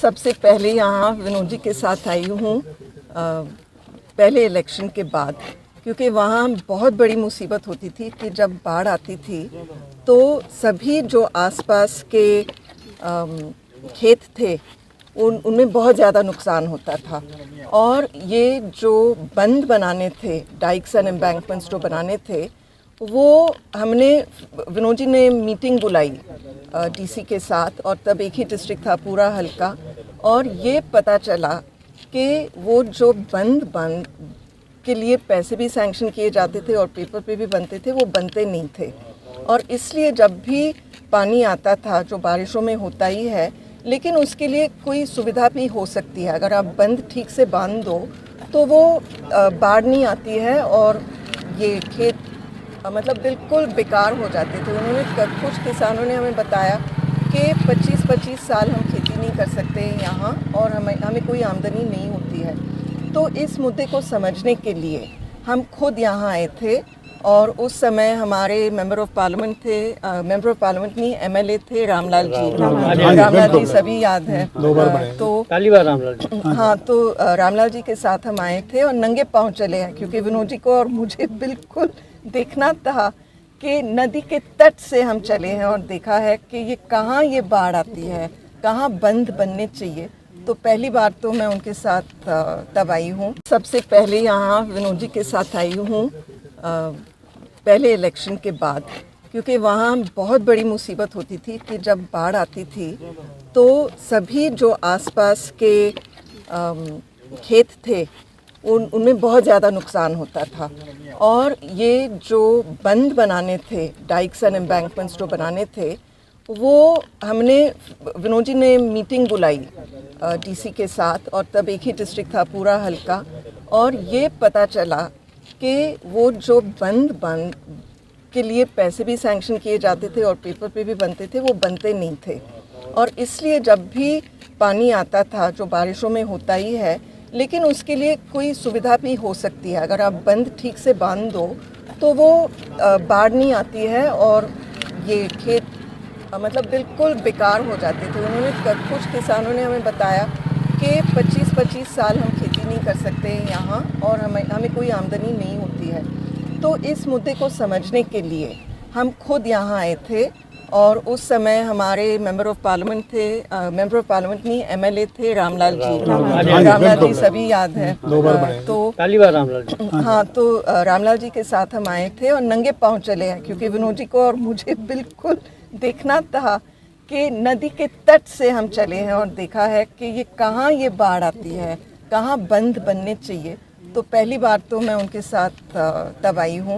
सबसे पहले यहाँ विनोद जी के साथ आई हूँ पहले इलेक्शन के बाद, क्योंकि वहाँ बहुत बड़ी मुसीबत होती थी कि जब बाढ़ आती थी तो सभी जो आसपास के खेत थे उनमें बहुत ज़्यादा नुकसान होता था। और ये जो बंद बनाने थे, डाइक्स एंड एम्बैंकमेंट्स जो बनाने थे, वो हमने विनोद जी ने मीटिंग बुलाई डीसी के साथ, और तब एक ही डिस्ट्रिक्ट था पूरा हल्का, और ये पता चला कि वो जो बंद के लिए पैसे भी सैंक्शन किए जाते थे और पेपर पे भी बनते थे, वो बनते नहीं थे। और इसलिए जब भी पानी आता था, जो बारिशों में होता ही है, लेकिन उसके लिए कोई सुविधा भी हो सकती है। अगर आप बंद ठीक से बांध दो तो वो बाढ़ नहीं आती है और ये खेत मतलब बिल्कुल बेकार हो जाते थे। उन्होंने कुछ किसानों ने हमें बताया कि 25-25 साल हम खेती नहीं कर सकते हैं यहाँ, और हमें कोई आमदनी नहीं होती है। तो इस मुद्दे को समझने के लिए हम खुद यहाँ आए थे, और उस समय हमारे मेंबर ऑफ पार्लियामेंट थे, मेंबर ऑफ पार्लियामेंट नहीं, एमएलए थे रामलाल जी सभी याद है। तो हाँ, तो रामलाल जी के साथ हम आए थे और नंगे पाँव चले हैं, क्योंकि विनोद जी को और मुझे बिल्कुल देखना था कि नदी के तट से हम चले हैं और देखा है कि ये कहाँ ये बाढ़ आती है, कहाँ बंद बनने चाहिए। तो पहली बार तो मैं उनके साथ तब आई हूँ। सबसे पहले यहाँ विनोद जी के साथ आई हूँ पहले इलेक्शन के बाद, क्योंकि वहाँ बहुत बड़ी मुसीबत होती थी कि जब बाढ़ आती थी तो सभी जो आसपास के खेत थे उनमें बहुत ज़्यादा नुकसान होता था। और ये जो बंद बनाने थे, डाइक्स एंड एम्बैंकमेंट्स जो बनाने थे, वो हमने विनोद जी ने मीटिंग बुलाई डीसी के साथ, और तब एक ही डिस्ट्रिक्ट था पूरा हल्का, और ये पता चला कि वो जो बंद के लिए पैसे भी सैंक्शन किए जाते थे और पेपर पे भी बनते थे, वो बनते नहीं थे। और इसलिए जब भी पानी आता था, जो बारिशों में होता ही है, लेकिन उसके लिए कोई सुविधा भी हो सकती है। अगर आप बंद ठीक से बांध दो तो वो बाढ़ नहीं आती है और ये खेत मतलब बिल्कुल बेकार हो जाते थे। उन्होंने कुछ किसानों ने हमें बताया कि 25-25 साल हम खेती नहीं कर सकते हैं यहाँ, और हमें कोई आमदनी नहीं होती है। तो इस मुद्दे को समझने के लिए हम खुद यहाँ आए थे, और उस समय हमारे मेंबर ऑफ पार्लियामेंट थे, मेंबर ऑफ पार्लियामेंट नहीं, एमएलए थे रामलाल जी सभी याद है। तो हाँ, तो रामलाल जी के साथ हम आए थे और नंगे पाँव चले हैं, क्योंकि विनोद जी को और मुझे बिल्कुल देखना था कि नदी के तट से हम चले हैं और देखा है कि ये कहाँ ये बाढ़ आती है, कहाँ बंद बनने चाहिए। तो पहली बार तो मैं उनके साथ तब आई हूँ।